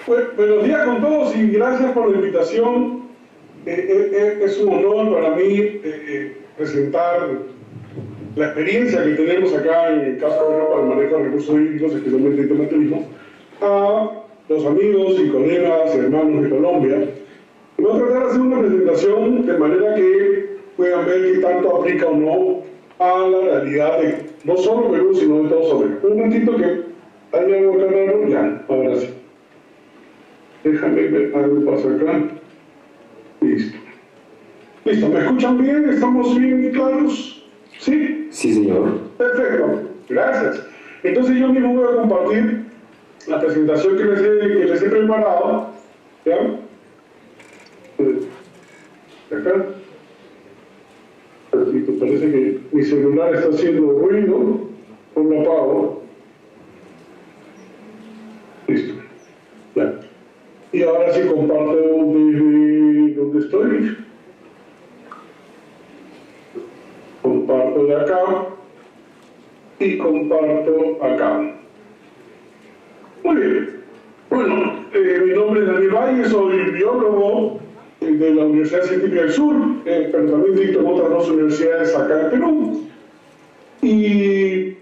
Buenos días con todos y gracias por la invitación. Es un honor para mí presentar la experiencia que tenemos acá en el caso de para el manejo de recursos hídricos, especialmente el tema del turismo, a los amigos y colegas, hermanos de Colombia. Y voy a tratar de hacer una presentación de manera que puedan ver qué tanto aplica o no a la realidad de no solo Perú, sino de todo Sudamérica. Un momentito que hay algo acá raro, ya, ahora sí. Déjame ver algo pasa acá. Listo. Listo, ¿me escuchan bien? ¿Estamos bien claros? ¿Sí? Sí, señor. Perfecto, gracias. Entonces yo mismo voy a compartir la presentación que les he preparado. ¿Ya? Acá. Perfecto, parece que mi celular está haciendo ruido. Lo apago. Listo. Ya. Y ahora sí comparto desde donde estoy. Comparto de acá y comparto acá. Muy bien. Bueno, mi nombre es Daniel Valle, soy biólogo de la Universidad Científica del Sur, pero también dicto en otras dos universidades acá en Perú. Y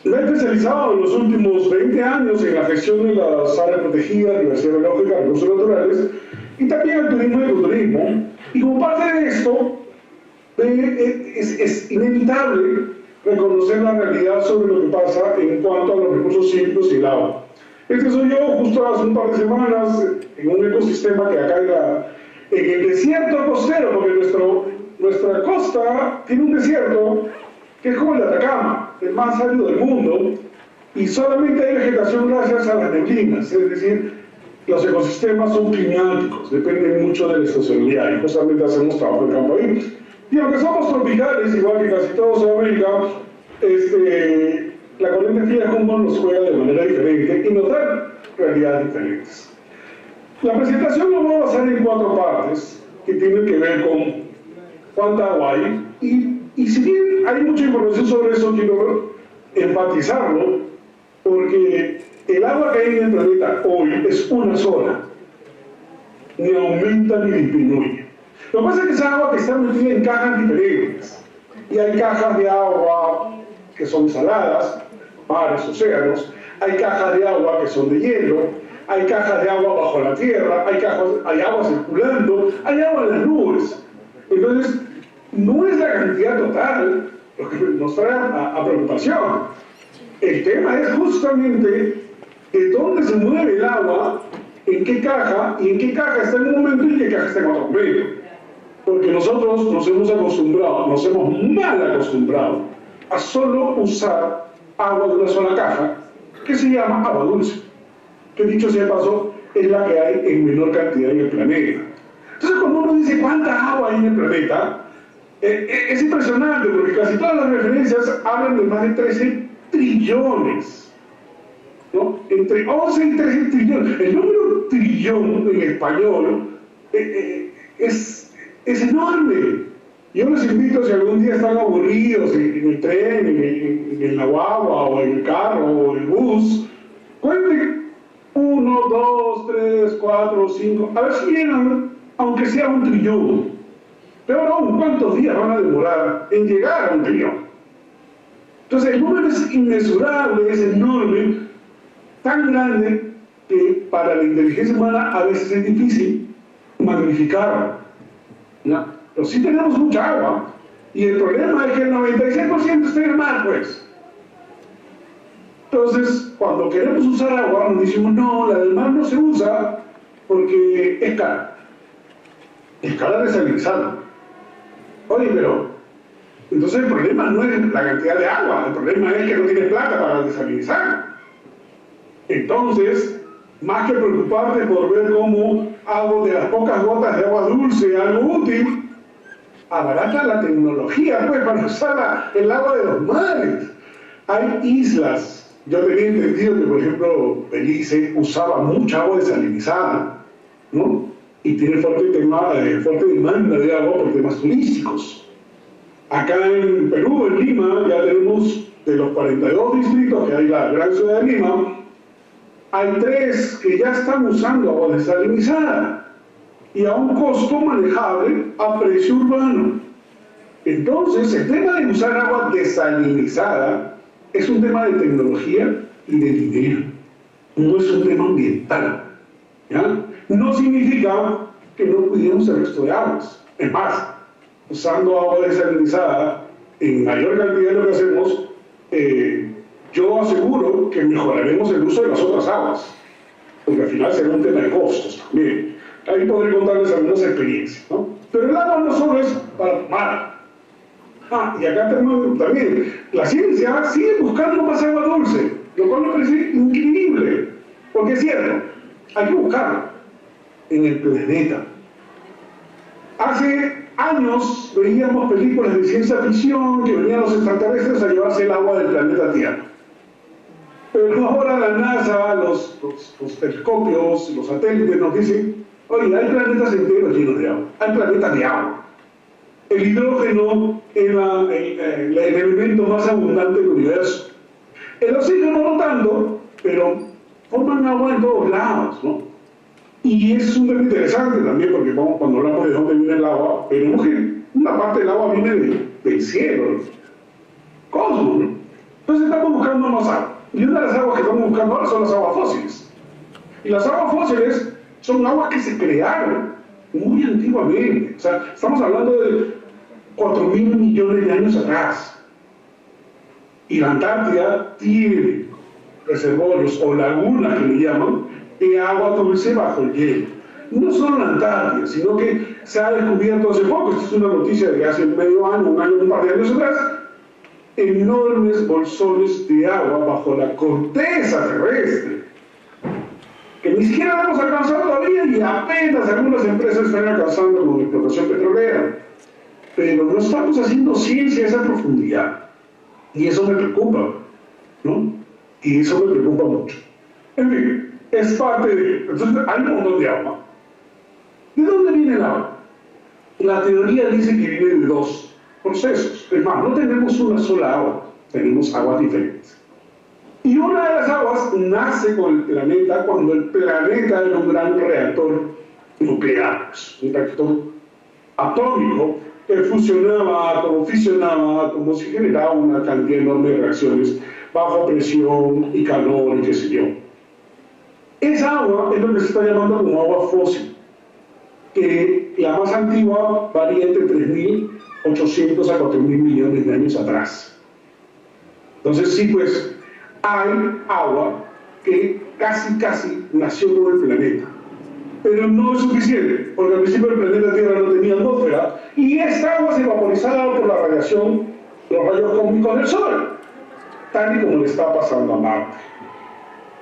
me he especializado en los últimos 20 años en la gestión de las áreas protegidas, diversidad biológica, recursos naturales y también el turismo y el ecoturismo. Y como parte de esto, es inevitable reconocer la realidad sobre lo que pasa en cuanto a los recursos hídricos y el agua. Este soy yo justo hace un par de semanas en un ecosistema que acá en el desierto costero, porque nuestra costa tiene un desierto que es como el de Atacama, el más árido del mundo, y solamente hay vegetación gracias a las neblinas, es decir, los ecosistemas son climáticos, dependen mucho de la estacionalidad, y justamente hacemos trabajo de campo ahí. Y aunque somos tropicales, igual que casi toda Sudamérica, la corriente fría de Humboldt nos juega de manera diferente y nos da realidades diferentes. La presentación la voy a basar en 4 partes que tienen que ver con cuánta agua hay y si bien hay mucha información sobre eso, quiero enfatizarlo porque el agua que hay en el planeta hoy es una sola, ni aumenta ni disminuye. Lo que pasa es que esa agua que está metida en cajas diferentes y hay cajas de agua que son saladas, mares, océanos, hay cajas de agua que son de hielo, hay cajas de agua bajo la tierra, hay agua circulando, hay agua en las nubes. Entonces, no es la cantidad total lo que nos trae a preocupación. El tema es justamente de dónde se mueve el agua, en qué caja, y en qué caja está en un momento y en qué caja está en otro momento. Porque nosotros nos hemos mal acostumbrado a solo usar agua de una sola caja, que se llama agua dulce, que dicho sea de paso, es la que hay en menor cantidad en el planeta. Entonces, cuando uno dice cuánta agua hay en el planeta, es impresionante, porque casi todas las referencias hablan de más de 13 trillones, ¿no? Entre 11 y 13 trillones. El número trillón en español es enorme. Yo les invito, si algún día están aburridos en el tren, en la guagua, o en el carro, o en el bus, cuenten 1, 2, 3, 4, 5, a ver si llegan, aunque sea un trillón. Pero aún, ¿cuántos días van a demorar en llegar a un trillón? Entonces, el número es inmesurable, es enorme, tan grande que para la inteligencia humana a veces es difícil magnificarlo, ¿no? Pero sí tenemos mucha agua, y el problema es que el 96% está en el mar, pues. Entonces, cuando queremos usar agua, nos decimos, no, la del mar no se usa porque es cara. Es cara desalinizarla. Oye, pero, entonces el problema no es la cantidad de agua, el problema es que no tienes plata para desalinizarla. Entonces, más que preocuparte por ver cómo hago de las pocas gotas de agua dulce algo útil, abarata la tecnología, pues, para usar el agua de los mares. Hay islas, yo tenía entendido que, por ejemplo, Belice usaba mucha agua desalinizada, ¿no? Y tiene fuerte demanda de agua por temas turísticos. Acá en Perú, en Lima, ya tenemos de los 42 distritos que hay la gran ciudad de Lima, hay 3 que ya están usando agua desalinizada y a un costo manejable a precio urbano. Entonces, el tema de usar agua desalinizada es un tema de tecnología y de dinero, no es un tema ambiental, ¿ya? No significa que no cuidemos el resto de aguas. Es más, usando agua desalinizada en mayor cantidad de lo que hacemos, yo aseguro que mejoraremos el uso de las otras aguas, porque al final será un tema de costos también. Ahí podré contarles algunas experiencias, ¿no? Pero el agua no solo es para tomar. Y acá tenemos también, la ciencia sigue buscando más agua dulce, lo cual me parece increíble, porque es cierto, hay que buscarla en el planeta. Hace años veíamos películas de ciencia ficción que venían los extraterrestres a llevarse el agua del planeta Tierra. Pero ahora la NASA, los telescopios, los satélites nos dicen, oye, hay planetas enteros llenos de agua, hay planetas de agua. El hidrógeno es el elemento más abundante del universo. El oxígeno no tanto, pero forman agua en todos lados, ¿no? Y es un tema interesante también, porque cuando hablamos de dónde viene el agua, veremos que una parte del agua viene del cielo, del cosmos, ¿no? Entonces estamos buscando más agua. Y una de las aguas que estamos buscando ahora son las aguas fósiles. Y las aguas fósiles son aguas que se crearon muy antiguamente. O sea, estamos hablando de 4.000 millones de años atrás. Y la Antártida tiene reservorios o lagunas, que le llaman, de agua dulce bajo el hielo. No solo la Antártida, sino que se ha descubierto hace poco, esta es una noticia de hace medio año, un par de años atrás, enormes bolsones de agua bajo la corteza terrestre, que ni siquiera hemos alcanzado todavía y apenas algunas empresas están alcanzando con la explotación petrolera. Pero no estamos haciendo ciencia a esa profundidad. Y eso me preocupa, ¿no? Y eso me preocupa mucho. En fin, es parte de... Entonces, hay un montón de agua. ¿De dónde viene el agua? La teoría dice que viene de 2 procesos. Es más, no tenemos una sola agua, tenemos aguas diferentes. Y una de las aguas nace con el planeta cuando el planeta era un gran reactor nuclear, un reactor atómico que fusionaba átomos, fisionaba átomos y generaba una cantidad enorme de reacciones bajo presión y calor y qué sé yo. Esa agua es lo que se está llamando como agua fósil, que la más antigua varía entre 3.800 a 4.000 millones de años atrás. Entonces sí, pues hay agua que casi nació con el planeta. Pero no es suficiente, porque al principio el planeta Tierra no tenía atmósfera y esta agua se vaporizaba por la radiación, los rayos cósmicos del Sol, tal y como le está pasando a Marte.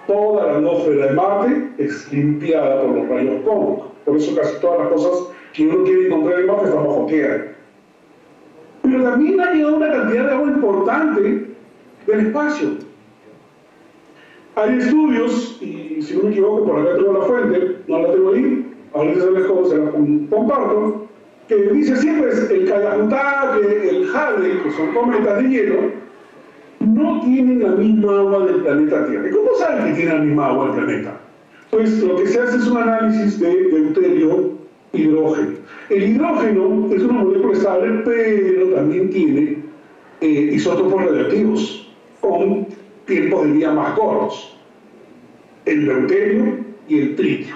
Toda la atmósfera de Marte es limpiada por los rayos cósmicos, por eso casi todas las cosas que uno quiere encontrar en Marte están bajo tierra. Pero también ha llegado una cantidad de agua importante del espacio. Hay estudios, y si no me equivoco, por acá tengo la fuente, no la tengo ahí, ahorita se la comparto, que dice así, pues, el Kayakutá, el Halley, que son cometas de hielo, no tienen la misma agua del planeta Tierra. ¿Y cómo saben que tienen la misma agua del planeta? Pues lo que se hace es un análisis de deuterio hidrógeno. El hidrógeno es una molécula estable, pero también tiene isótopos radioactivos, con tiempos de vida más cortos. El deuterio y el tritio.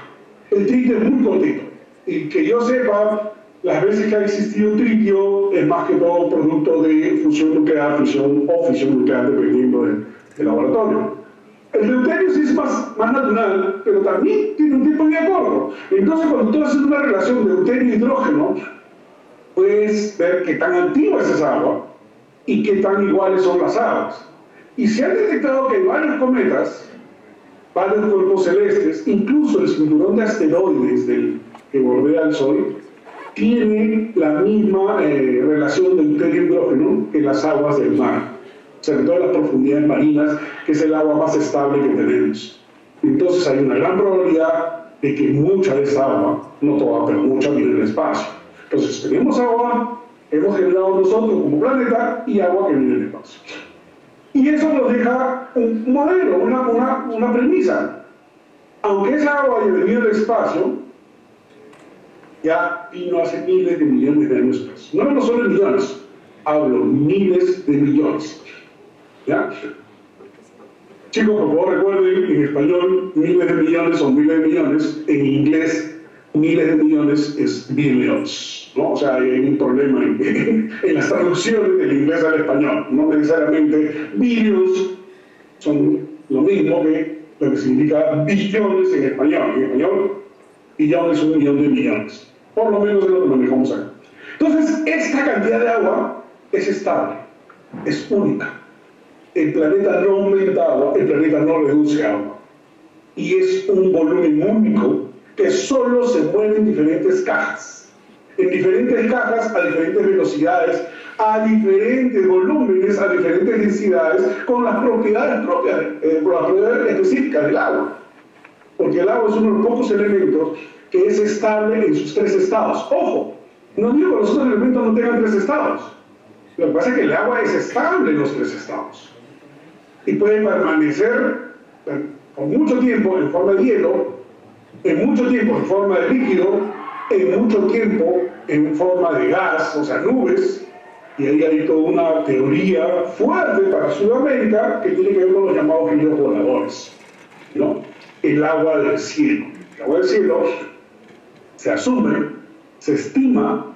El tritio es muy cortito. Y que yo sepa, las veces que ha existido tritio es más que todo producto de fusión nuclear, fisión nuclear, dependiendo del laboratorio. El deuterio sí es más natural, pero también tiene un tiempo de vida corto. Entonces, cuando tú haces una relación de deuterio e hidrógeno, puedes ver qué tan antigua es esa agua y qué tan iguales son las aguas. Y se ha detectado que hay varios cometas, varios cuerpos celestes, incluso el cinturón de asteroides que bordea el Sol, tiene la misma relación de deuterio-hidrógeno que las aguas del mar, sobre todo en las profundidades marinas, que es el agua más estable que tenemos. Entonces hay una gran probabilidad de que mucha de esa agua, no toda, pero mucha, viene del espacio. Entonces tenemos agua, hemos generado nosotros como planeta, y agua que viene del espacio. Y eso nos deja un modelo, una premisa. Aunque esa agua haya venido del espacio, ya vino hace miles de millones de años atrás. No hablo solo de millones, hablo miles de millones. ¿Ya? Chicos, por favor recuerden, en español miles de millones son miles de millones, en inglés miles de millones es billions, ¿no? O sea, hay un problema en las traducciones del inglés al español. No necesariamente billions son lo mismo que lo que significa billones en español. En español, billón es 1 millón de millones. Por lo menos es lo que manejamos acá. Entonces, esta cantidad de agua es estable, es única. El planeta no aumenta agua, el planeta no reduce agua. Y es un volumen único que solo se mueve en diferentes cajas. En diferentes cajas, a diferentes velocidades, a diferentes volúmenes, a diferentes densidades, con las propiedades propias, con las propiedades específicas del agua. Porque el agua es uno de los pocos elementos que es estable en sus 3 estados. Ojo, no digo que los otros elementos no tengan 3 estados. Lo que pasa es que el agua es estable en los 3 estados. Y puede permanecer por mucho tiempo en forma de hielo, en mucho tiempo en forma de líquido, en mucho tiempo en forma de gas, o sea, nubes. Y ahí hay toda una teoría fuerte para Sudamérica que tiene que ver con los llamados ríos voladores, ¿no? El agua del cielo. El agua del cielo se asume, se estima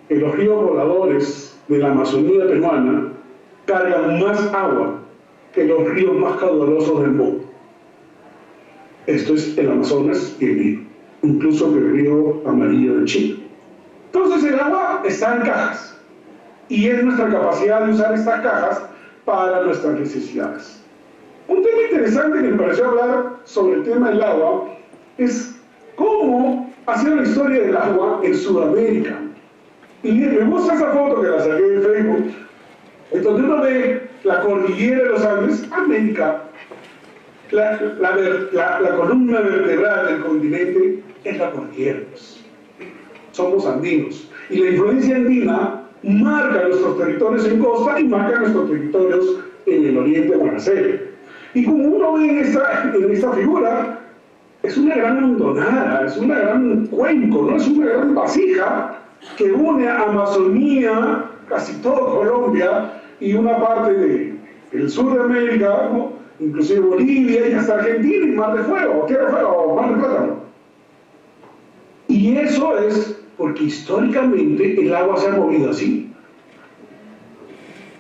que los ríos voladores de la Amazonía peruana cargan más agua que los ríos más caudalosos del mundo. Esto es el Amazonas y el Nilo, incluso que el río Amarillo de Chile. Entonces el agua está en cajas y es nuestra capacidad de usar estas cajas para nuestras necesidades. Un tema interesante que me pareció hablar sobre el tema del agua es cómo ha sido la historia del agua en Sudamérica. Y me gusta esa foto que la saqué de Facebook, en donde uno ve la cordillera de los Andes, América. La columna vertebral del continente es la cordillera. Somos andinos. Y la influencia andina marca nuestros territorios en costa y marca nuestros territorios en el oriente con la selva. Y como uno ve en esta figura, es una gran hondonada, es un gran cuenco, ¿no? Es una gran vasija que une a Amazonía, casi todo Colombia, y una parte del sur de América, ¿no? Inclusive Bolivia y hasta Argentina, y Mar de Fuego, Tierra de Fuego, Mar de Plátano. Y eso es porque históricamente el agua se ha movido así.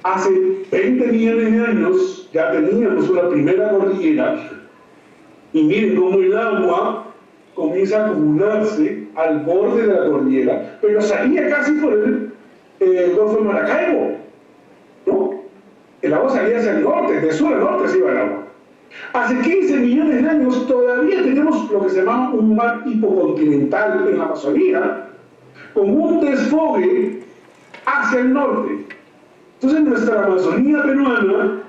Hace 20 millones de años ya teníamos una primera cordillera, y miren cómo el agua comienza a acumularse al borde de la cordillera, pero salía casi por el Golfo de Maracaibo, ¿no? El agua salía hacia el norte, de sur a norte se iba el agua. Hace 15 millones de años todavía tenemos lo que se llama un mar hipocontinental en la Amazonía, con un desfogue hacia el norte. Entonces nuestra Amazonía peruana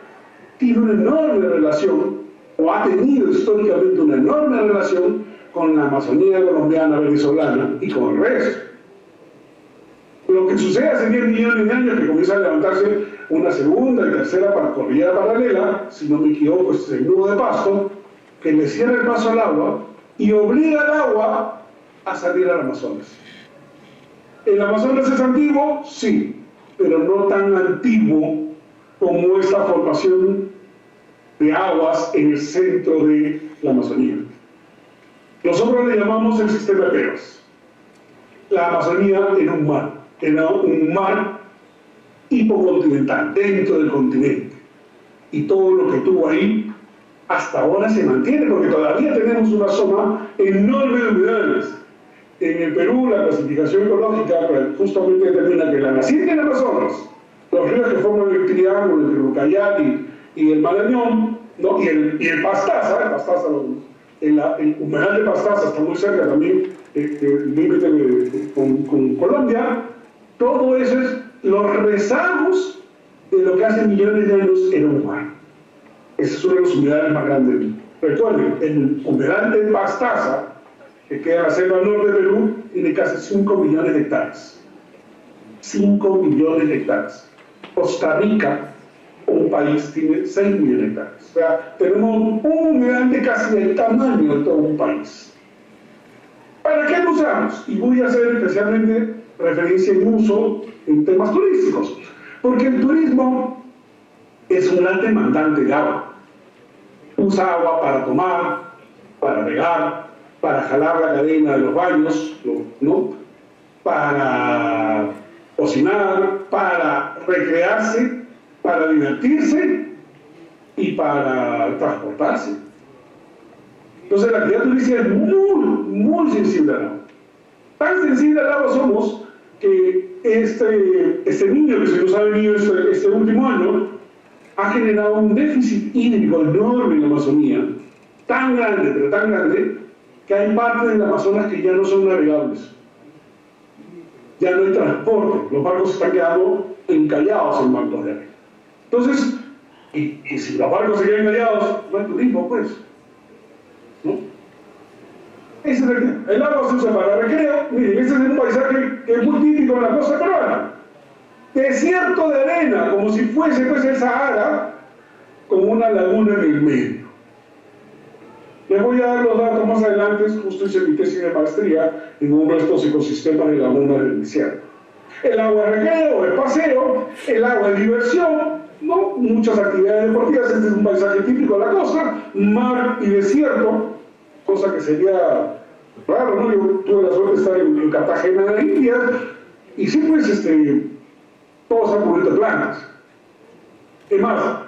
tiene una enorme relación, o ha tenido históricamente una enorme relación con la Amazonía colombiana, venezolana y con el resto. Lo que sucede hace 10 millones de años que comienza a levantarse una segunda y tercera cordillera paralela, si no me equivoco, es el nudo de Pasto, que le cierra el paso al agua y obliga al agua a salir al Amazonas. ¿El Amazonas es antiguo? Sí, pero no tan antiguo como esta formación de aguas en el centro de la Amazonía. Nosotros le llamamos el sistema de Peras. La Amazonía era un mar hipocontinental, dentro del continente. Y todo lo que tuvo ahí, hasta ahora se mantiene, porque todavía tenemos una zona enorme de humedales. En el Perú, la clasificación ecológica justamente determina que la naciente del Amazonas, los ríos que forman el triángulo entre el Ucayali y el Marañón, ¿no? y el Pastaza, el humedal de Pastaza está muy cerca también del límite con Colombia. Todo eso es los rezagos de lo que hace millones de años era un mar. Ese es uno de los humedales más grandes. Recuerden, el humedal de Pastaza, que queda en la selva norte de Perú, tiene casi 5 millones de hectáreas. 5 millones de hectáreas. Costa Rica un país tiene 6 millones de hectáreas. O sea, tenemos un humedal de casi el tamaño de todo un país. ¿Para qué lo usamos? Y voy a hacer especialmente referencia en uso en temas turísticos. Porque el turismo es un gran demandante de agua. Usa agua para tomar, para regar, para jalar la cadena de los baños, ¿no? Para cocinar, para recrearse, para divertirse y para transportarse. Entonces la actividad turística es muy sensible al agua. Tan sensible al agua somos que este niño que se nos ha venido este último año ha generado un déficit hídrico enorme en la Amazonía, tan grande, pero tan grande, que hay partes del Amazonas que ya no son navegables. Ya no hay transporte, los barcos están quedando encallados en bancos de arena. Entonces, y si los barcos se quedan encallados, no hay turismo, pues. ¿No? Ese es el agua se usa para recreo. Miren, este es un paisaje que es muy típico en la costa peruana. Desierto de arena, como si fuese pues el Sahara, con una laguna en el medio. Les voy a dar los datos más adelante, justo hice mi tesis de maestría en uno de estos ecosistemas de lagunas del desierto. El agua es recreo, es paseo, el agua es diversión, ¿no? Muchas actividades deportivas. Este es un paisaje típico de la costa, mar y desierto, cosa que sería raro, ¿no? Yo tuve la suerte de estar en Cartagena, en India, y sí, pues, todo está cubierto de plantas. Es más,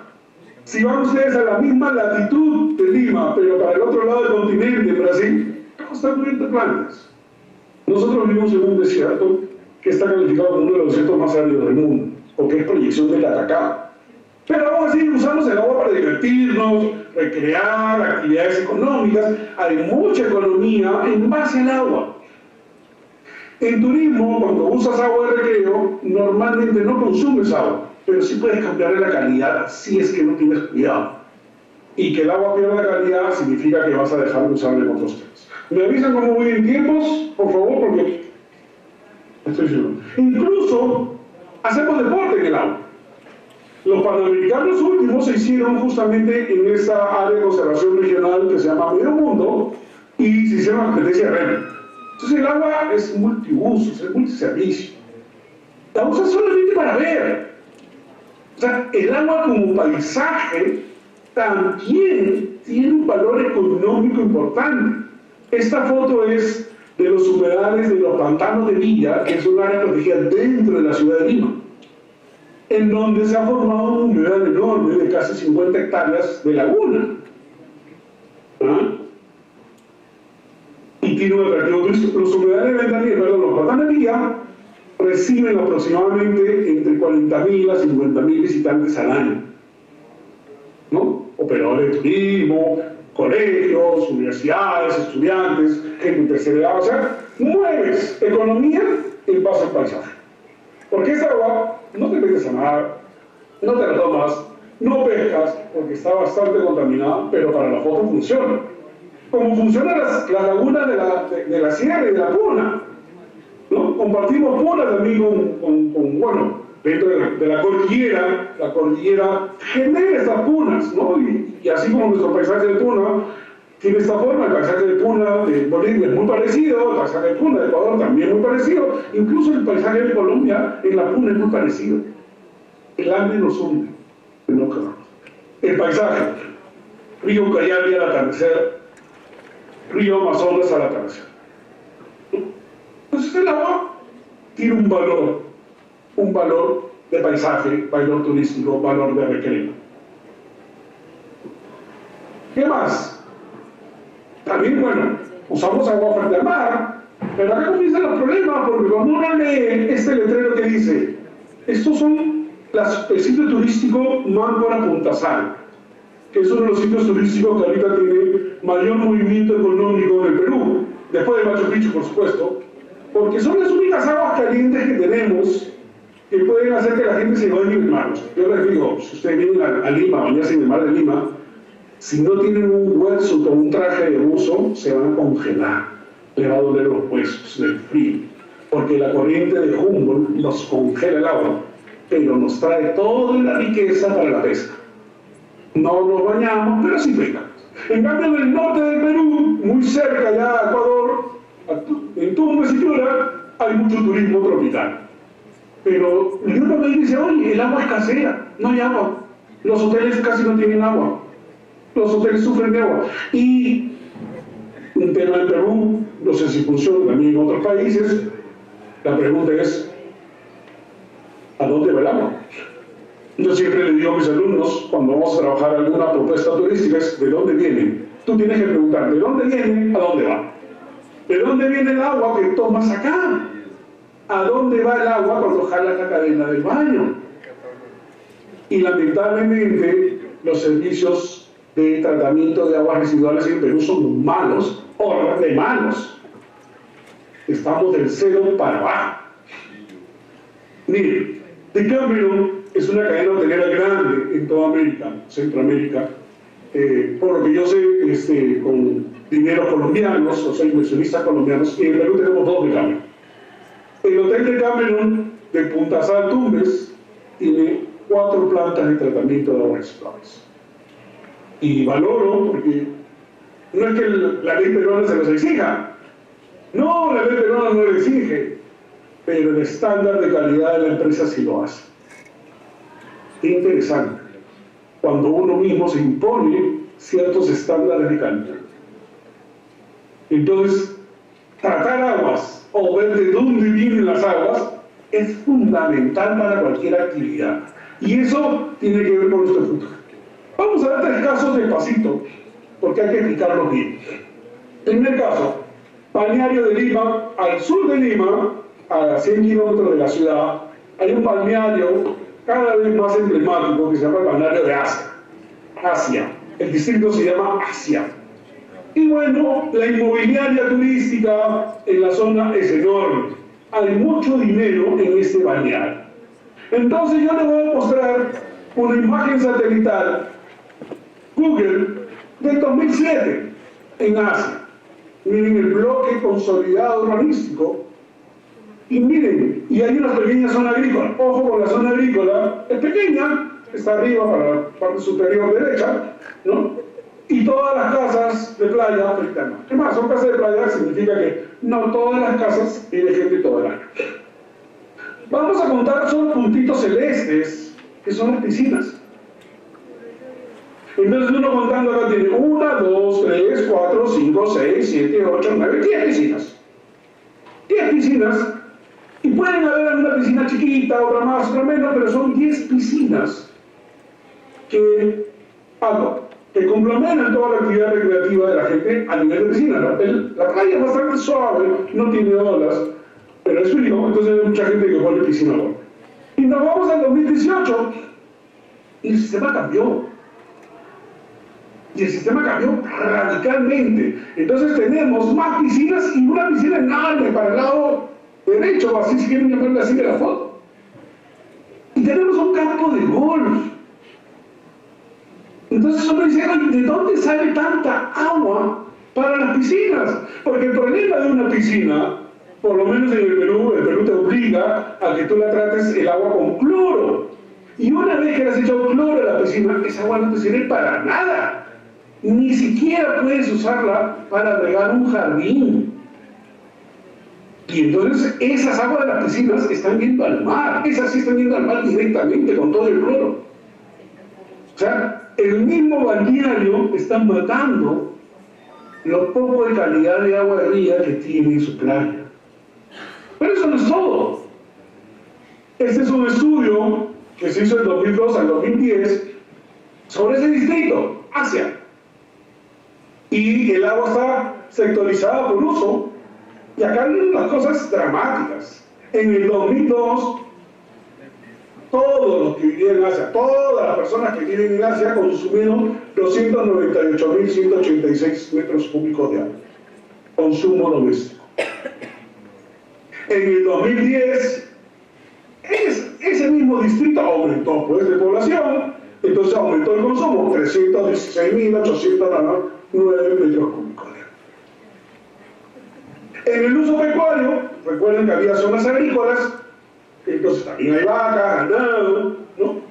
si van ustedes a la misma latitud de Lima, pero para el otro lado del continente, Brasil, todo está cubierto de plantas. Nosotros vivimos en un desierto que está calificado como uno de los desiertos más áridos del mundo, porque es proyección del Atacama. Pero aún así usamos el agua para divertirnos, recrear, actividades económicas. Hay mucha economía en base al agua. En turismo, cuando usas agua de recreo, normalmente no consumes agua, pero sí puedes cambiarle la calidad si es que no tienes cuidado. Y que el agua pierda calidad significa que vas a dejar de usarla en otros temas. ¿Me avisan cómo voy en tiempos? Por favor, porque estoy seguro. Incluso hacemos deporte en el agua. Los panamericanos últimos se hicieron justamente en esta área de conservación regional que se llama Medio Mundo y se hicieron competencia de remo. Entonces el agua es multiuso, es multiservicio. La usas solamente para ver. O sea, el agua como paisaje también tiene un valor económico importante. Esta foto es de los humedales de los pantanos de Villa, que es un área protegida dentro de la ciudad de Lima, en donde se ha formado un humedal enorme de casi 50 hectáreas de laguna. ¿Ah? Y tiene un atractivo turístico. Los humedales de Ventanilla, perdón, los pantanos de Villa reciben aproximadamente entre 40.000 a 50.000 visitantes al año, ¿no? Operadores de turismo, colegios, universidades, estudiantes, gente de tercera edad. O sea, mueves economía en base al paisaje. Porque esa agua no te metes a nadar, no te la tomas, no pescas, porque está bastante contaminada, pero para la foto funciona. Como funcionan las lagunas de la sierra y de la puna, ¿no? Compartimos puna también con bueno, dentro de la cordillera genera estas punas, ¿no? Y así como nuestro paisaje de puna tiene esta forma, el paisaje de puna de Bolivia es muy parecido, el paisaje de puna de Ecuador también es muy parecido, incluso el paisaje de Colombia en la puna es muy parecido. El Ande nos hunde, no quedamos. El paisaje, río Ucayali al atardecer, río Amazonas al atardecer. Entonces el agua tiene un valor de paisaje, valor turístico, valor de recreo. ¿Qué más? También, bueno, usamos agua frente al mar, pero acá comienzan los problemas, porque cuando uno lee este letrero que dice, estos son el sitio turístico Máncora Punta Sal, que es uno de los sitios turísticos que ahorita tiene mayor movimiento económico en el Perú, después de Machu Picchu, por supuesto, porque son las únicas aguas calientes que tenemos que pueden hacer que la gente se bañe en el mar. Yo les digo, si ustedes vienen a Lima, a bañarse en el mar de Lima, si no tienen un wetsuit o un traje de buzo, se van a congelar, les va a doler los huesos del frío, porque la corriente de Humboldt nos congela el agua pero nos trae toda la riqueza para la pesca. No nos bañamos, pero sí pescamos. En cambio, en el norte del Perú, muy cerca ya a Ecuador, en Tumbes y Piura, hay mucho turismo tropical. Pero uno me dice, oye, el agua escasea, no hay agua. Los hoteles casi no tienen agua. Los hoteles sufren de agua. Y un tema en Perú, no sé si funciona también en otros países, la pregunta es, ¿a dónde va el agua? Yo siempre le digo a mis alumnos, cuando vamos a trabajar alguna propuesta turística, es ¿de dónde viene? Tú tienes que preguntar, ¿de dónde viene? ¿A dónde va? ¿De dónde viene el agua que tomas acá? ¿A dónde va el agua cuando jalas la cadena del baño? Y lamentablemente los servicios de tratamiento de aguas residuales en Perú son malos, horribles malos. Estamos del cero para abajo. Mire, The Cameron es una cadena hotelera grande en toda América, Centroamérica. Por lo que yo sé, con dinero colombianos, o sea, inversionistas colombianos, y en Perú tenemos 2 de Cameron. El Hotel de Cameron de Punta Sal, Tumbes, tiene 4 plantas de tratamiento de aguas residuales. Y valoro, porque no es que la ley peruana se los exija. No, la ley peruana no lo exige, pero el estándar de calidad de la empresa sí lo hace. Qué interesante, cuando uno mismo se impone ciertos estándares de calidad. Entonces, tratar aguas o ver de dónde vienen las aguas es fundamental para cualquier actividad. Y eso tiene que ver con nuestro futuro. Vamos a ver 3 casos despacito, porque hay que explicarlos bien. Primer caso, balneario de Lima, al sur de Lima, a 100 kilómetros de la ciudad, hay un balneario cada vez más emblemático que se llama el balneario de Asia. El distrito se llama Asia. Y bueno, la inmobiliaria turística en la zona es enorme. Hay mucho dinero en este balneario. Entonces yo les voy a mostrar una imagen satelital Google del 2007 en Asia. Miren el bloque consolidado urbanístico. Y miren, y hay una pequeña zona agrícola. Ojo con la zona agrícola, es pequeña, está arriba para la parte superior derecha, ¿no? Y todas las casas de playa frente al mar. ¿Qué más? Son casas de playa, significa que no todas las casas vive gente todo el año. Vamos a contar solo puntitos celestes, que son las piscinas. Entonces uno contando acá tiene 1, 2, 3, 4, 5, 6, 7, 8, 9, 10 piscinas. 10 piscinas. Y pueden haber alguna piscina chiquita, otra más, otra menos, pero son 10 piscinas que complementan toda la actividad recreativa de la gente a nivel de piscina. La playa es bastante suave, no tiene olas, pero es frío, entonces hay mucha gente que pone piscina ahora. Y nos vamos al 2018 y el sistema cambió. Y el sistema cambió radicalmente. Entonces tenemos más piscinas y una piscina enorme para el lado derecho, así si quieren llamarle así de la foto. Y tenemos un campo de golf. Entonces uno dice, ¿de dónde sale tanta agua para las piscinas? Porque el problema de una piscina, por lo menos en el Perú te obliga a que tú la trates el agua con cloro. Y una vez que le has echado cloro a la piscina, esa agua no te sirve para nada. Ni siquiera puedes usarla para regar un jardín. Y entonces esas aguas de las piscinas están yendo al mar. Esas sí están yendo al mar directamente con todo el cloro. O sea, el mismo balneario está matando lo poco de calidad de agua de ría que tiene en su playa. Pero eso no es todo. Este es un estudio que se hizo del 2002 al 2010 sobre ese distrito, Asia. Y el agua está sectorizada por uso. Y acá vienen las cosas dramáticas. En el 2002, todos los que vivían en Asia, todas las personas que viven en Asia consumieron 298.186 metros cúbicos de agua. Consumo doméstico. En el 2010, ese mismo distrito aumentó pues de población, entonces aumentó el consumo, 316.809 metros cúbicos de agua. En el uso pecuario, recuerden que había zonas agrícolas, Entonces también hay vacas, ganado, ¿no?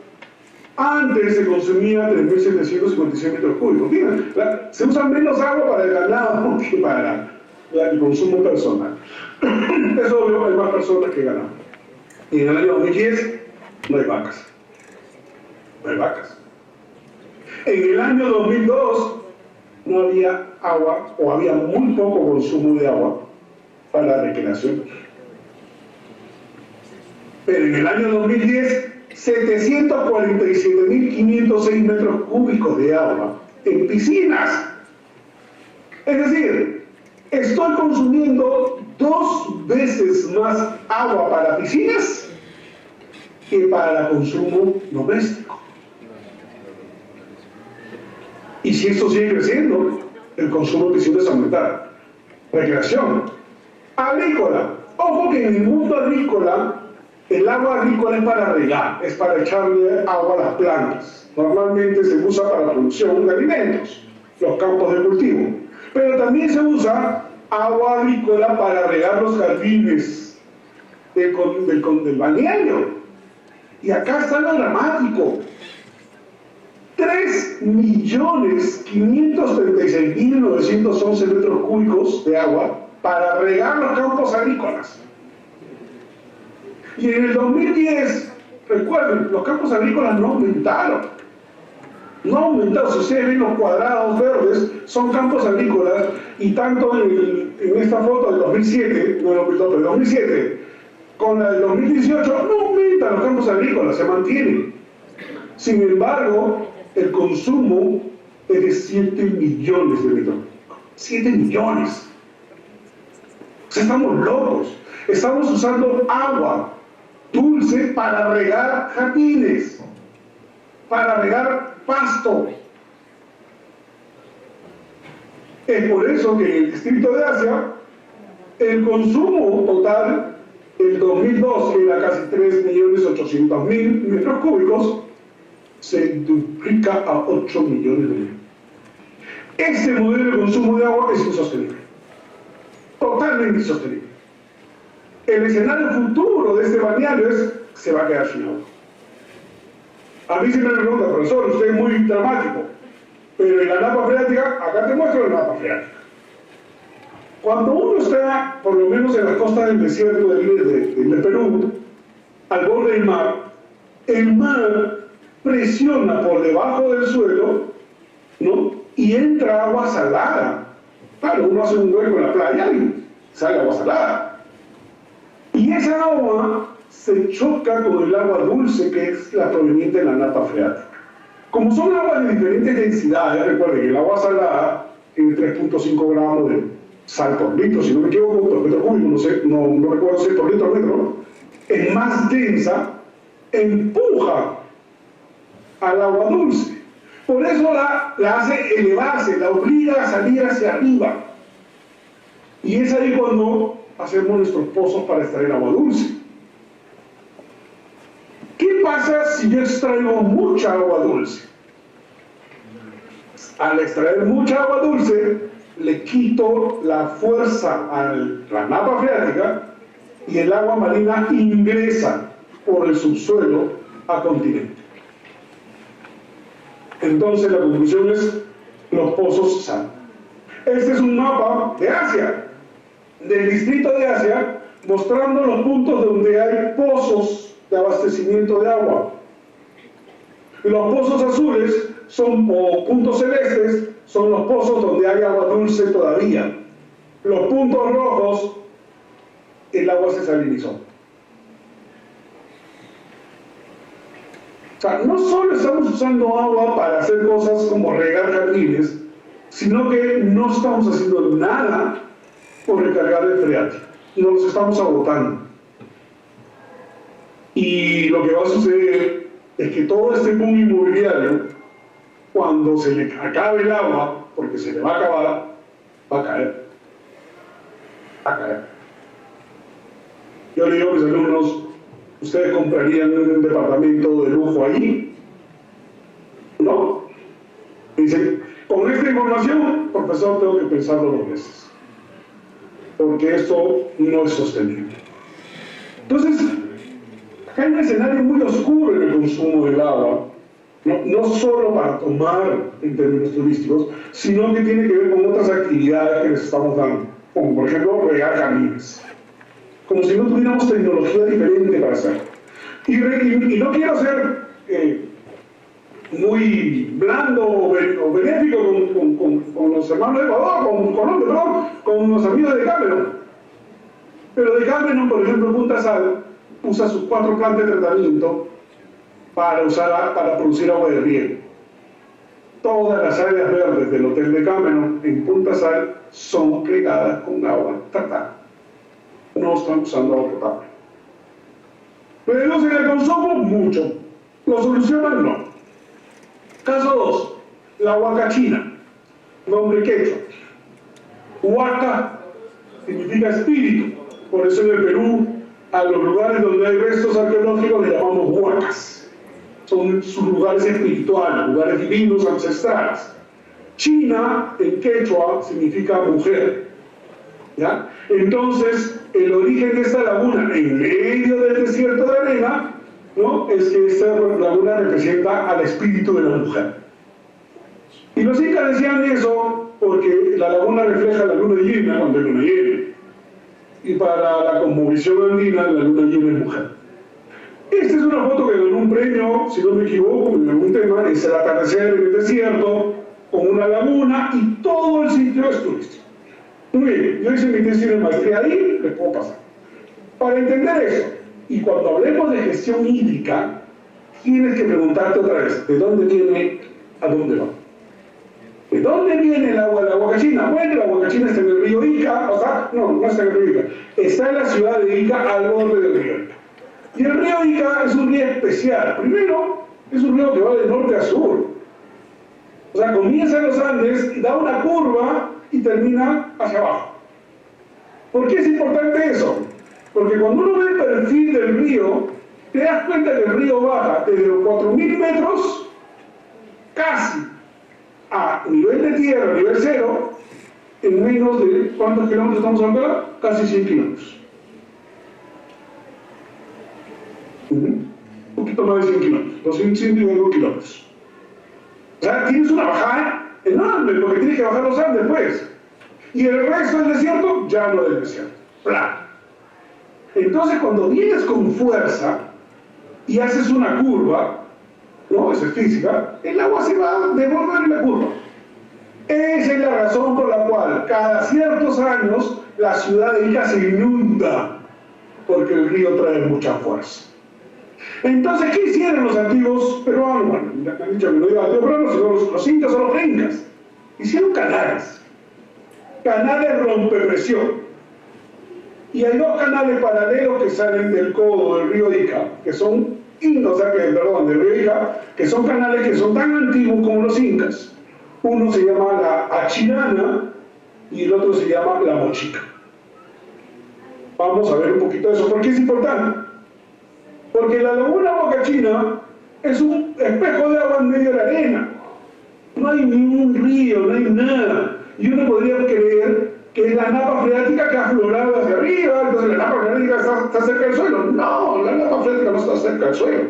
Antes se consumía 3.756 metros cúbicos. Mira, se usa menos agua para el ganado que para el consumo personal. Es obvio, hay más personas que ganado. Y en el año 2010 no hay vacas. No hay vacas. En el año 2002 no había agua o había muy poco consumo de agua para la recreación. Pero en el año 2010, 747.506 metros cúbicos de agua en piscinas. Es decir, estoy consumiendo 2 veces más agua para piscinas que para consumo doméstico. Y si esto sigue creciendo, el consumo de piscinas aumentará. Recreación. Agrícola. Ojo que en el mundo agrícola, el agua agrícola es para regar, es para echarle agua a las plantas. Normalmente se usa para la producción de alimentos, los campos de cultivo. Pero también se usa agua agrícola para regar los jardines del balneario. Y acá está lo dramático. 3.536.911 metros cúbicos de agua para regar los campos agrícolas. Y en el 2010, recuerden, los campos agrícolas no aumentaron. No aumentaron. Si ustedes ven los cuadrados verdes, son campos agrícolas, y tanto en esta foto del 2007, no el 2002, pero el 2007, con la del 2018, no aumentan los campos agrícolas, se mantienen. Sin embargo, el consumo es de 7 millones de metros cúbicos. 7 millones. O sea, estamos locos. Estamos usando agua dulce para regar jardines, para regar pasto. Es por eso que en el distrito de Asia, el consumo total, el 2002 era casi 3.800.000 metros cúbicos, se duplica a 8 millones de metros. Este modelo de consumo de agua es insostenible, totalmente insostenible. El escenario futuro de este balneario es que se va a quedar sin agua. A mí siempre me preguntan, profesor, usted es muy dramático, pero en la napa freática, acá te muestro la napa freática. Cuando uno está, por lo menos en las costas del desierto del Perú, al borde del mar, el mar presiona por debajo del suelo, ¿no? Y entra agua salada. Claro, uno hace un hueco en la playa y sale agua salada. Y esa agua se choca con el agua dulce, que es la proveniente de la napa freática. Como son aguas de diferentes densidades, recuerden que el agua salada tiene 3.5 gramos de sal por litro, si no me equivoco, por metro cúbico, no recuerdo si es por litro o metro, ¿no? Es más densa, empuja al agua dulce. Por eso la hace elevarse, la obliga a salir hacia arriba. Y es ahí cuando hacemos nuestros pozos para extraer agua dulce. ¿Qué pasa si yo extraigo mucha agua dulce? Al extraer mucha agua dulce, le quito la fuerza a la napa freática y el agua marina ingresa por el subsuelo al continente. Entonces la conclusión es: los pozos salen. Este es un mapa de Asia, del distrito de Asia, mostrando los puntos donde hay pozos de abastecimiento de agua. Los pozos azules o puntos celestes son los pozos donde hay agua dulce todavía. Los puntos rojos, el agua se salinizó. O sea, no solo estamos usando agua para hacer cosas como regar jardines, sino que no estamos haciendo nada por recargar el freático. Nos estamos agotando. Y lo que va a suceder es que todo este boom inmobiliario, cuando se le acabe el agua, porque se le va a acabar, va a caer. Va a caer. Yo le digo a mis alumnos: ¿ustedes comprarían un departamento de lujo allí? ¿No? Me dicen: con esta información, profesor, tengo que pensarlo 2 veces, porque esto no es sostenible. Entonces, Hay un escenario muy oscuro en el consumo del agua, no solo para tomar en términos turísticos, sino que tiene que ver con otras actividades que les estamos dando, como por ejemplo regar jardines, como si no tuviéramos tecnología diferente para hacerlo. Y no quiero ser muy blando o benéfico con los hermanos de Ecuador, con Colombia, perdón, con los amigos de Cameron. Pero de Cameron, por ejemplo, Punta Sal usa sus 4 plantas de tratamiento para producir agua de riego. Todas las áreas verdes del Hotel de Cameron en Punta Sal son regadas con agua tratada. No están usando agua potable. Reducen el consumo mucho. ¿Lo solucionan? No. Caso 2. La huacachina. Nombre quechua. Huaca significa espíritu. Por eso en el Perú, a los lugares donde hay restos arqueológicos le llamamos huacas. Son sus lugares espirituales, lugares divinos, ancestrales. China, en quechua, significa mujer. ¿Ya? Entonces, el origen de esta laguna, en medio del desierto de arena, ¿no?, es que esta laguna representa al espíritu de la mujer. Y los incas decían eso porque la laguna refleja la luna llena cuando hay luna llena. Y para la cosmovisión andina, la luna llena es mujer. Esta es una foto que ganó un premio, si no me equivoco, en algún tema, es el atardecer en el desierto, con una laguna y todo el sitio es turístico. Muy bien, yo hice mi tesis de maestría ahí, les puedo pasar. Para entender eso, y cuando hablemos de gestión hídrica, tienes que preguntarte otra vez, ¿de dónde viene, a dónde va? ¿De dónde viene el agua de la Huacachina? Bueno, la Huacachina está en el río Ica, o sea, no está en el río Ica, está en la ciudad de Ica, al borde del río Ica. Y el río Ica es un río especial. Primero, es un río que va de norte a sur. O sea, comienza en los Andes, da una curva y termina hacia abajo. ¿Por qué es importante eso? Porque cuando uno ve el perfil del río, te das cuenta que el río baja desde los 4.000 metros casi a nivel de tierra, nivel cero, en menos de, ¿cuántos kilómetros estamos hablando? Casi 100 kilómetros. Un poquito más de 100 kilómetros, 200 kilómetros. O sea, tienes una bajada enorme, porque tienes que bajar los Andes, pues. Y el resto del desierto, ya no del desierto. Plano. Entonces, cuando vienes con fuerza y haces una curva, ¿no? Eso es física, el agua se va a desbordar en la curva. Esa es la razón por la cual cada ciertos años la ciudad de Ica se inunda, porque el río trae mucha fuerza. Entonces, ¿qué hicieron los antiguos peruanos? Bueno, me han dicho que no iban a peruanos, sino los incas o los incas. Hicieron canales. Canales rompepresión. Y hay 2 canales paralelos que salen del codo del río Ica, que son del río Ica, que son canales que son tan antiguos como los incas. Uno se llama la Achirana y el otro se llama la Mochica. Vamos a ver un poquito de eso. ¿Por qué es importante? Porque la laguna Huacachina es un espejo de agua en medio de la arena. No hay ni un río, no hay nada. Y uno podría creer que es la napa freática que ha aflorado hacia arriba, entonces la napa freática está cerca del suelo. No, la napa freática no está cerca del suelo.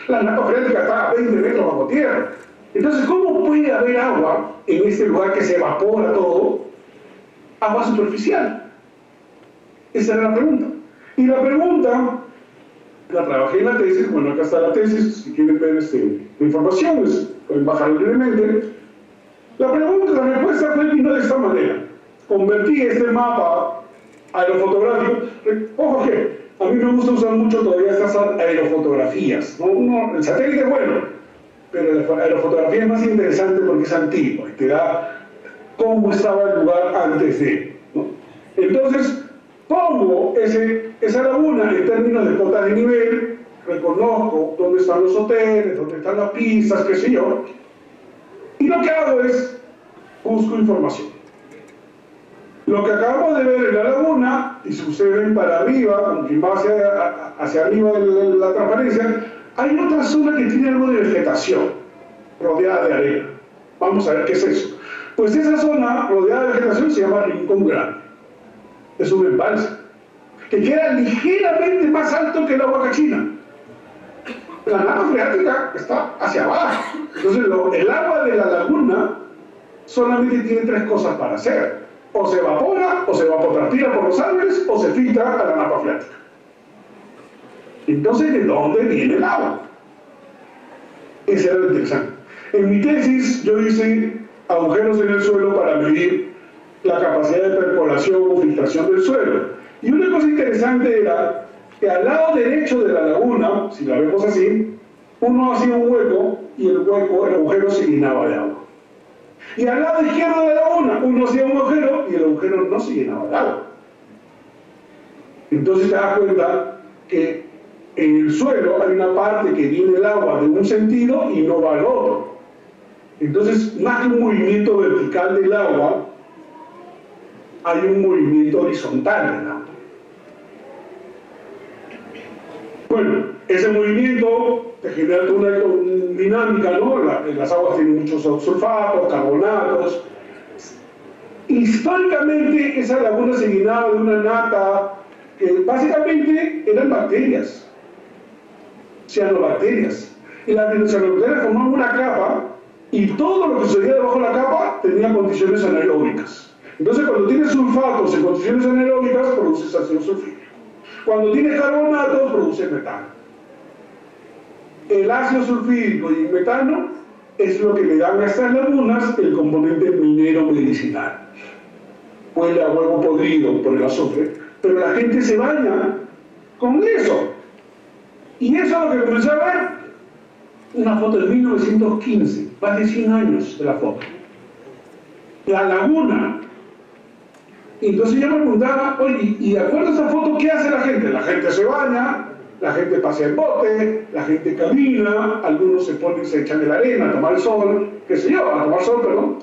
La napa freática está a 20 metros bajo tierra. Entonces, ¿cómo puede haber agua en este lugar que se evapora todo? Agua superficial. Esa era la pregunta. Y la pregunta, la trabajé en la tesis, bueno, acá está la tesis, si quieren ver la información, pueden bajarlo libremente. La respuesta vino de esta manera. Convertí este mapa aerofotográfico. Ojo que a mí me gusta usar mucho todavía estas aerofotografías. El satélite es bueno, pero la aerofotografía es más interesante porque es antigua y te da cómo estaba el lugar antes de, ¿no? Entonces, pongo esa laguna en términos de cotas de nivel, reconozco dónde están los hoteles, dónde están las pistas, qué sé yo, y lo que hago es busco información. Lo que acabamos de ver en la laguna, y si ustedes ven para arriba, quien va hacia arriba de la transparencia, hay otra zona que tiene algo de vegetación, rodeada de arena. Vamos a ver qué es eso. Pues esa zona rodeada de vegetación se llama Rincón Grande. Es un embalse que queda ligeramente más alto que la Huacachina, La napa freática está hacia abajo. Entonces el agua de la laguna solamente tiene tres cosas para hacer: o se evapora, o se evapotranspira por los árboles, o se filtra a la napa freática. Entonces, ¿de dónde viene el agua? Ese era lo interesante. En mi tesis yo hice agujeros en el suelo para medir la capacidad de percolación o filtración del suelo. Y una cosa interesante era que al lado derecho de la laguna, si la vemos así, uno hacía un hueco y el agujero se llenaba de agua. Y al lado izquierdo de la laguna, uno hacía un agujero y el agujero no se llenaba de agua. Entonces te das cuenta que en el suelo hay una parte que viene el agua de un sentido y no va al otro. Entonces, más que un movimiento vertical del agua, hay un movimiento horizontal del agua. Bueno, ese movimiento te genera una dinámica, ¿no? Las aguas tienen muchos sulfatos, carbonatos. Históricamente, esa laguna se llenaba de una nata que básicamente eran bacterias, cianobacterias. Y las cianobacterias formaban una capa y todo lo que sucedía debajo de la capa tenía condiciones anaeróbicas. Entonces, cuando tienes sulfatos en condiciones anaeróbicas, produces ácido sulfúrico. Cuando tienes carbonatos, produce metano. El ácido sulfúrico y el metano es lo que le dan a estas lagunas el componente minero medicinal. Huele a huevo podrido por el azufre, pero la gente se baña con eso. Y eso es lo que comencé a ver. Una foto de 1915, más de 100 años de la foto. La laguna. Entonces yo me preguntaba, oye, ¿y de acuerdo a esa foto qué hace la gente? La gente se baña, la gente pasea en bote, la gente camina, algunos se echan en la arena a tomar el sol, qué sé yo, a tomar sol, perdón.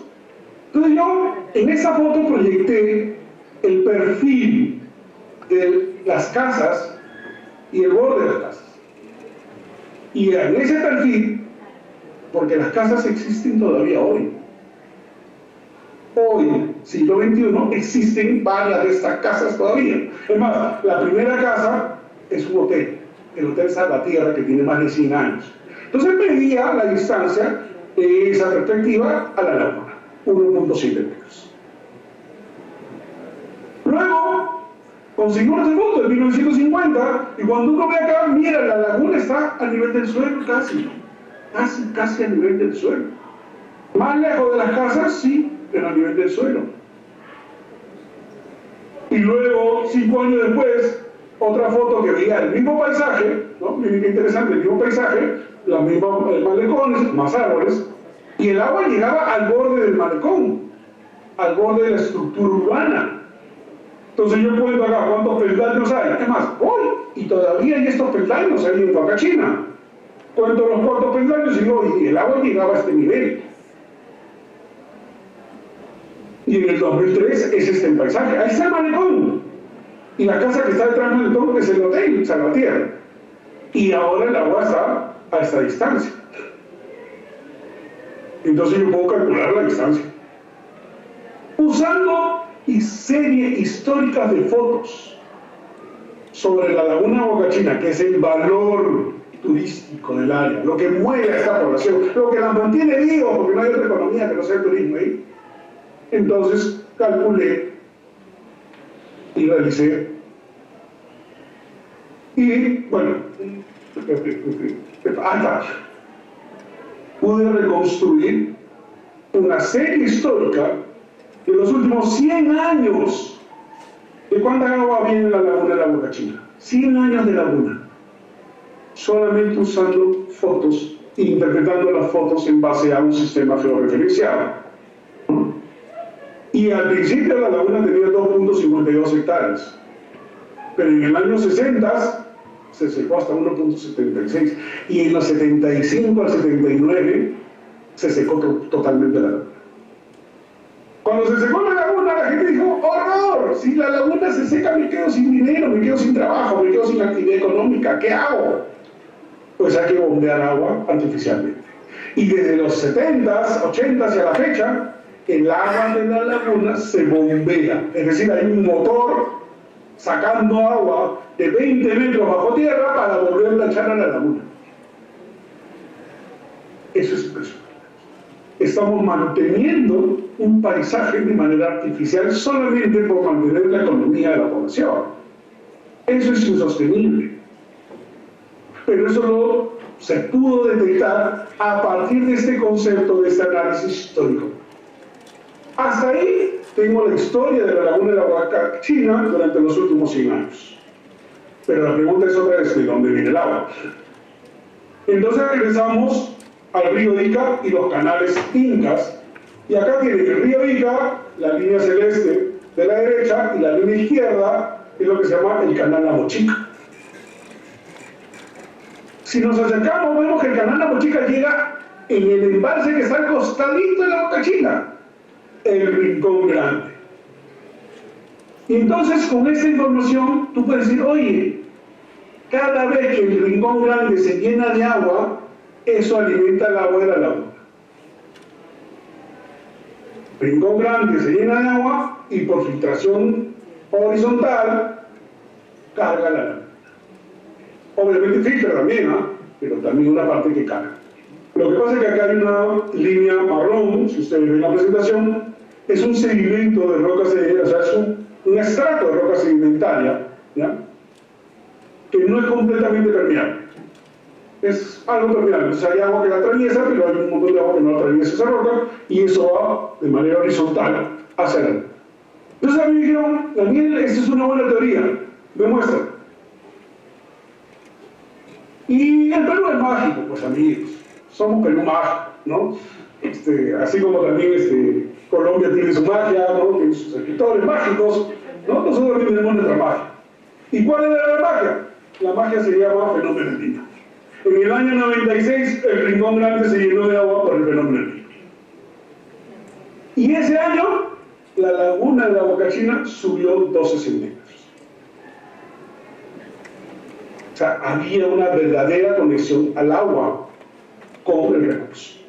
Entonces yo en esa foto proyecté el perfil de las casas y el borde de las casas. Y en ese perfil, porque las casas existen todavía hoy. Hoy, siglo XXI, existen varias de estas casas todavía. Es más, la primera casa es un hotel, el Hotel Salvatierra, que tiene más de 100 años. Entonces medía la distancia de esa perspectiva a la laguna, 1.7 metros. Luego, conseguimos esta foto de 1950, y cuando uno ve acá, mira, la laguna está a nivel del suelo casi a nivel del suelo. Más lejos de las casas, sí, pero a nivel del suelo. Y luego, 5 años después, otra foto que veía el mismo paisaje, ¿no? Miren qué interesante, el mismo paisaje, los mismos malecones, más árboles, y el agua llegaba al borde del malecón, al borde de la estructura urbana. Entonces yo cuento acá cuántos peldaños hay. Es más, voy y todavía hay estos peldaños ahí en Pacachina. Cuento los cuantos peldaños y digo, y el agua llegaba a este nivel. Y en el 2003 es este el paisaje. Ahí está el malecón. Y la casa que está detrás del malecón es el Hotel Salvatierra. Y ahora el agua está a esta distancia. Entonces yo puedo calcular la distancia. Usando series históricas de fotos sobre la laguna Huacachina, que es el valor turístico del área, lo que mueve a esta población, lo que la mantiene viva, porque no hay otra economía que no sea el turismo ahí. Entonces calculé y realicé. Y bueno, pude reconstruir una serie histórica de los últimos 100 años de cuánta agua viene en la laguna de la Huacachina. 100 años de laguna. Solamente usando fotos e interpretando las fotos en base a un sistema georreferenciado. Y al principio la laguna tenía 2.52 hectáreas. Pero en el año 60 se secó hasta 1.76. Y en los 75 al 79 se secó totalmente la laguna. Cuando se secó la laguna, la gente dijo, ¡horror! Si la laguna se seca, me quedo sin dinero, me quedo sin trabajo, me quedo sin actividad económica, ¿qué hago? Pues hay que bombear agua artificialmente. Y desde los 70s, 80s y a la fecha, el agua de la laguna se bombea. Es decir, hay un motor sacando agua de 20 metros bajo tierra para volverla a echar a la laguna. Eso es impresionante. Estamos manteniendo un paisaje de manera artificial solamente por mantener la economía de la población. Eso es insostenible. Pero eso se pudo detectar a partir de este concepto, de este análisis histórico. Hasta ahí tengo la historia de la laguna de la Huacachina durante los últimos 100 años. Pero la pregunta es otra vez, ¿de dónde viene el agua? Entonces regresamos al río Ica y los canales incas, y acá tiene el río Ica, la línea celeste de la derecha, y la línea izquierda es lo que se llama el canal La Mochica. Si nos acercamos, vemos que el canal La Mochica llega en el embalse que está al costadito de la Huacachina, el Rincón Grande. Y entonces, con esta información, tú puedes decir, oye, cada vez que el Rincón Grande se llena de agua, eso alimenta el agua de la laguna. Rincón Grande se llena de agua y por filtración horizontal carga la laguna. Obviamente filtra también, pero también una parte que carga. Lo que pasa es que acá hay una línea marrón, si ustedes ven la presentación, es un sedimento de rocas, o sea, es un estrato de roca sedimentaria, ¿ya? Que no es completamente permeable. Es algo permeable, o sea, hay agua que la atraviesa, pero hay un montón de agua que no atraviesa esa roca, y eso va de manera horizontal hacia la luna. Entonces a mí me dijeron, Daniel, esta es una buena teoría, demuestra. Y el Perú es mágico, pues amigos, somos Perú mágico, ¿no? Así como también Colombia tiene su magia, ¿no? Tiene sus escritores mágicos, ¿no? Nosotros también tenemos nuestra magia. ¿Y cuál es la magia? La magia se llama fenómeno del Niño. En el año 96, el Rincón Grande se llenó de agua por el fenómeno del Niño. Y ese año, la laguna de la Huacachina subió 12 centímetros. O sea, había una verdadera conexión al agua con el recurso.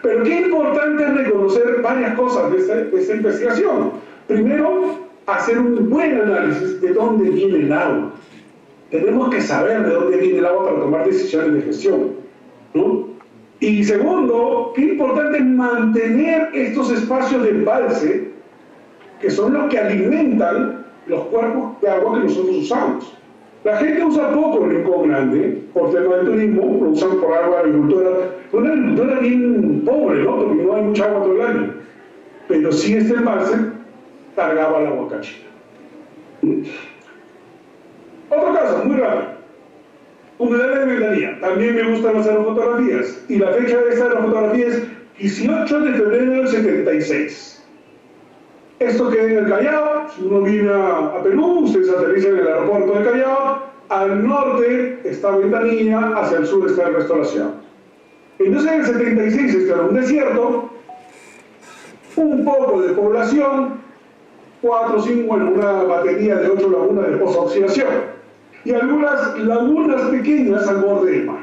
Pero qué importante es reconocer varias cosas de esta investigación. Primero, hacer un buen análisis de dónde viene el agua. Tenemos que saber de dónde viene el agua para tomar decisiones de gestión, ¿no? Y segundo, qué importante es mantener estos espacios de embalse, que son los que alimentan los cuerpos de agua que nosotros usamos. La gente usa poco el Rincón Grande por tema de turismo, lo usan por agua, agricultura. Una agricultura bien pobre, ¿no? Porque no hay mucha agua todo el año. Pero sí este embalse cargaba la Huacachina. Otro caso, muy rápido. Humedales de Ventanilla. También me gustan hacer fotografías. Y la fecha de esta de la fotografía es 18 de febrero del 76. Esto queda en el Callao. Si uno viene a Perú, ustedes aterrizan en el aeropuerto de Callao. Al norte está Ventanilla, hacia el sur está el resto de la ciudad. Entonces en el 76 este era un desierto, un poco de población, 4 o 5, bueno, una batería de 8 lagunas de posoxidación. Y algunas lagunas pequeñas al borde del mar.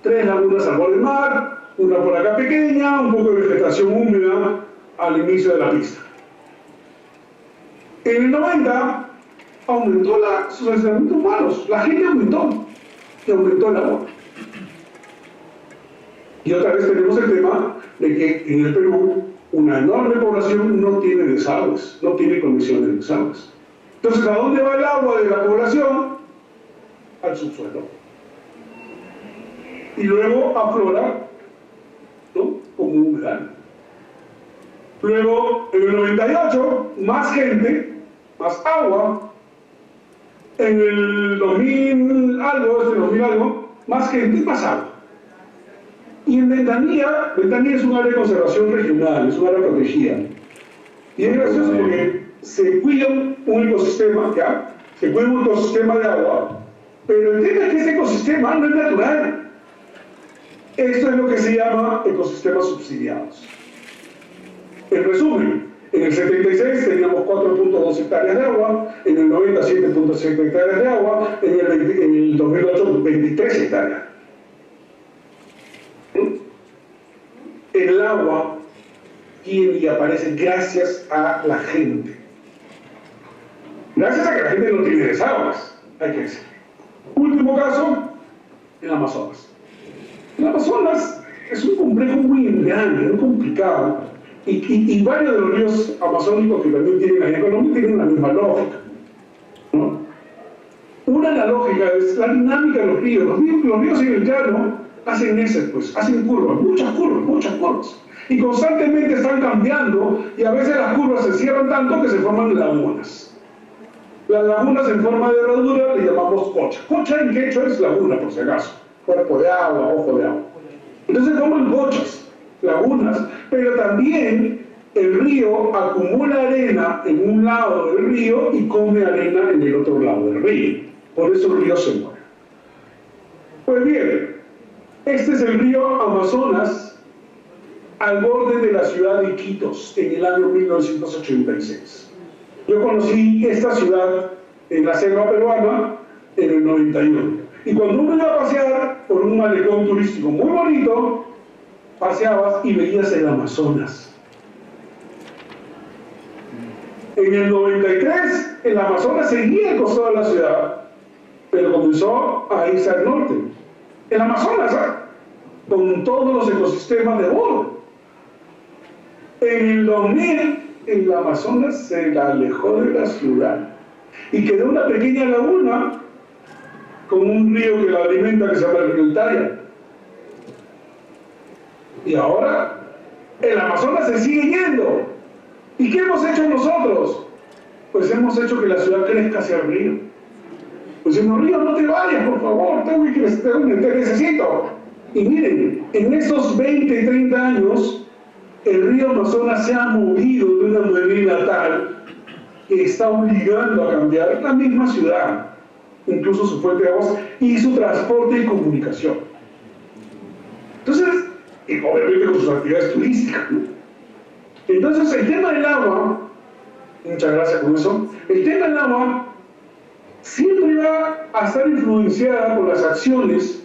3 lagunas al borde del mar, una por acá pequeña, un poco de vegetación húmeda al inicio de la pista. En el 90 aumentó sus asentamientos humanos, la gente aumentó y aumentó el agua. Y otra vez tenemos el tema de que en el Perú una enorme población no tiene desagües, no tiene conexiones de desagües. Entonces, ¿a dónde va el agua de la población? Al subsuelo. Y luego aflora, ¿no? Como un humedal. Luego, en el 98, más gente, más agua. En el 2000 algo, más gente, más agua. Y en Ventanilla es un área de conservación regional, es un área protegida. Y es gracioso porque se cuida un ecosistema, ¿ya? Se cuida un ecosistema de agua, pero el tema es que ese ecosistema no es natural. Esto es lo que se llama ecosistemas subsidiados. En resumen, en el 76 teníamos 4.2 hectáreas de agua, en el 90 7.7 hectáreas de agua, en el 2008 23 hectáreas. El agua tiene y aparece gracias a la gente. Gracias a que la gente no tiene desagües, hay que decir. Último caso, en Amazonas. En Amazonas es un complejo muy grande, muy complicado, y varios de los ríos amazónicos que también tienen ahí en Colombia tienen la misma lógica, ¿no? Una de las lógicas es la dinámica de los ríos. Los ríos en el llano hacen hacen curvas, muchas curvas. Y constantemente están cambiando y a veces las curvas se cierran tanto que se forman lagunas. Las lagunas en forma de herradura le llamamos cocha. Cocha en quechua es laguna, por si acaso. Cuerpo de agua, ojo de agua. Entonces forman cochas, lagunas, pero también el río acumula arena en un lado del río y come arena en el otro lado del río. Por eso el río se mueve. Pues bien, este es el río Amazonas al borde de la ciudad de Iquitos en el año 1986. Yo conocí esta ciudad en la selva peruana en el 91. Y cuando uno iba a pasear por un malecón turístico muy bonito, paseabas y veías el Amazonas. En el 93, el Amazonas seguía al costado de la ciudad, pero comenzó a irse al norte. El Amazonas, con todos los ecosistemas de borde. En el 2000, el Amazonas se alejó de la ciudad y quedó una pequeña laguna con un río que la alimenta que se llama el río Italia. Y ahora el Amazonas se sigue yendo. ¿Y qué hemos hecho nosotros? Pues hemos hecho que la ciudad crezca hacia el río. Pues en los ríos no te vayas, por favor, te necesito. Y miren, en estos 20 y 30 años, el río Amazonas se ha movido de una manera tal que está obligando a cambiar la misma ciudad, incluso su fuente de aguas y su transporte y comunicación. Entonces, y obviamente con sus actividades turísticas, ¿no? Entonces, el tema del agua, muchas gracias con eso, el tema del agua siempre va a estar influenciada por las acciones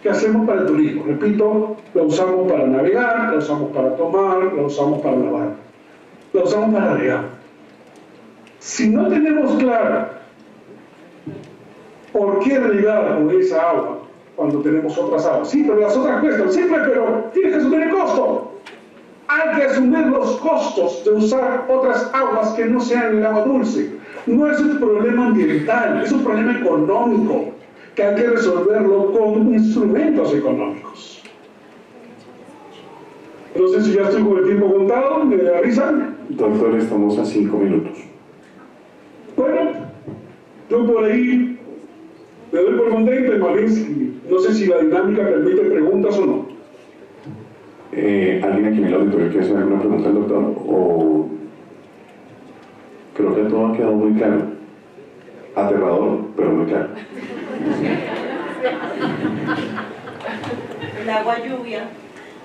que hacemos para el turismo. Repito, la usamos para navegar, la usamos para tomar, la usamos para lavar, la usamos para regar. Si no tenemos claro por qué regar con esa agua cuando tenemos otras aguas, sí, pero las otras cuestan, siempre, pero tienes que asumir el costo. Hay que asumir los costos de usar otras aguas que no sean el agua dulce. No es un problema ambiental, es un problema económico que hay que resolverlo con instrumentos económicos. No sé si ya estoy con el tiempo contado, ¿me avisan? Doctor, estamos a 5 minutos. Bueno, yo por ahí me doy por contento, no sé si la dinámica permite preguntas o no. ¿Alguien aquí en el auditorio quiere hacer alguna pregunta al doctor? O creo que todo ha quedado muy claro. Aterrador, pero muy claro. El agua lluvia.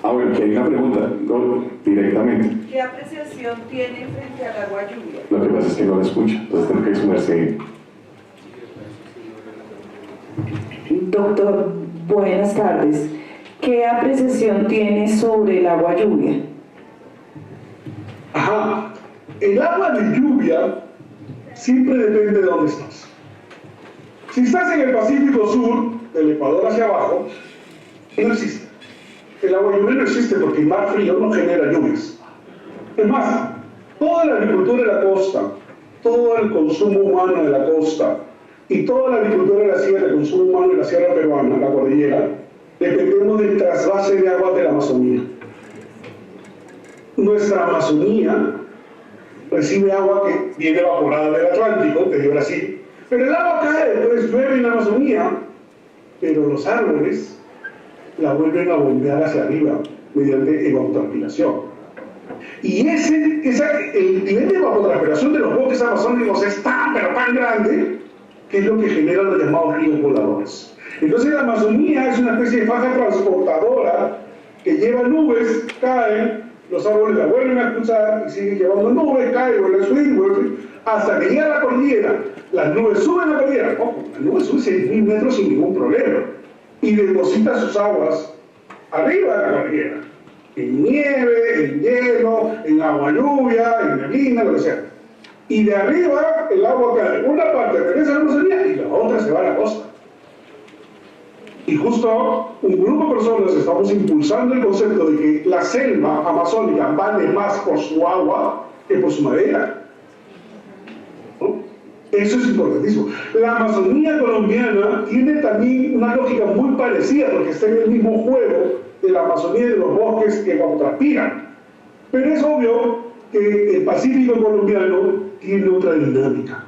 Bueno, aquí hay una pregunta, no, directamente. ¿Qué apreciación tiene frente al agua lluvia? Lo que pasa es que no la escucha, entonces tengo que sumarse. Doctor, buenas tardes. ¿Qué apreciación tiene sobre el agua lluvia? Ajá, el agua de lluvia siempre depende de dónde estás. Si estás en el Pacífico Sur, del Ecuador hacia abajo, no existe. El agua lluvia no existe porque el mar frío no genera lluvias. Es más, toda la agricultura de la costa, todo el consumo humano de la costa y toda la agricultura de la sierra, el consumo humano de la sierra peruana, la cordillera, dependemos del trasvase de agua de la Amazonía. Nuestra Amazonía recibe agua que viene evaporada del Atlántico, de Brasil, pero el agua cae, pues llueve en la Amazonía, pero los árboles la vuelven a bombear hacia arriba mediante evapotranspiración. Y el nivel de evapotranspiración de los bosques amazónicos es tan, pero tan grande, que es lo que genera los llamados ríos voladores. Entonces la Amazonía es una especie de faja transportadora que lleva nubes, caen, los árboles la vuelven a cruzar y siguen llevando nubes, caen, vuelven a subir, hasta que llega a la cordillera. Las nubes suben a la cordillera, ojo, las nubes suben 6.000 metros sin ningún problema y deposita sus aguas arriba de la cordillera, en nieve, en hielo, en agua lluvia, en neblina, lo que sea. Y de arriba el agua cae, una parte regresa a la Amazonía y la otra se va a la costa. Y justo un grupo de personas estamos impulsando el concepto de que la selva amazónica vale más por su agua que por su madera. ¿No? Eso es importantísimo. La Amazonía colombiana tiene también una lógica muy parecida, porque está en el mismo juego de la Amazonía y de los bosques que cuando transpiran. Pero es obvio que el Pacífico colombiano tiene otra dinámica,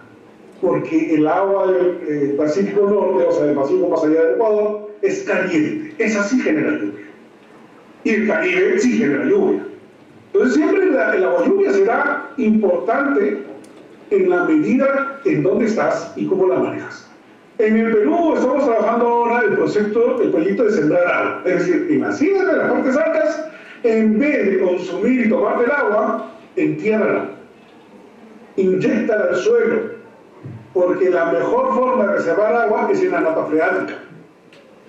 porque el agua del Pacífico Norte, o sea, del Pacífico más allá del Ecuador, es caliente. Esa sí genera lluvia. Y el Caribe sí genera lluvia. Entonces siempre el agua lluvia será importante en la medida en dónde estás y cómo la manejas. En el Perú estamos trabajando ahora el proyecto de sembrar agua. Es decir, en las islas de las partes altas, en vez de consumir y tomarte el agua, entiérrala. Inyéctala al suelo. Porque la mejor forma de reservar agua es en la napa freática.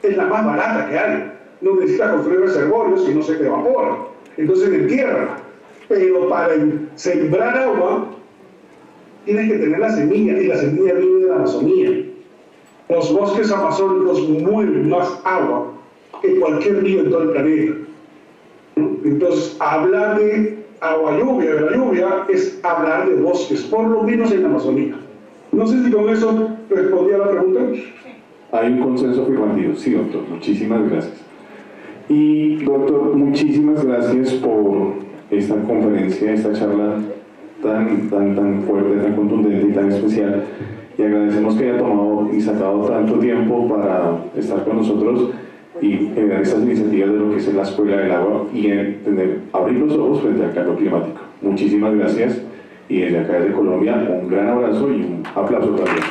Es la más barata que hay. No necesitas construir reservorios si no se te evapora. Entonces entiérrala. Pero para sembrar agua, tienes que tener la semilla, y la semilla viene de la Amazonía. Los bosques amazónicos mueven más agua que cualquier río en todo el planeta. Entonces, hablar de agua lluvia, de la lluvia, es hablar de bosques, por lo menos en la Amazonía. No sé si con eso respondí a la pregunta. Hay un consenso afirmativo, sí, doctor, muchísimas gracias. Y doctor, muchísimas gracias por esta conferencia, esta charla tan fuerte, tan contundente y tan especial. Y agradecemos que haya tomado y sacado tanto tiempo para estar con nosotros y generar estas iniciativas de lo que es la Escuela del Agua y abrir los ojos frente al cambio climático. Muchísimas gracias y desde acá desde Colombia un gran abrazo y un aplauso también.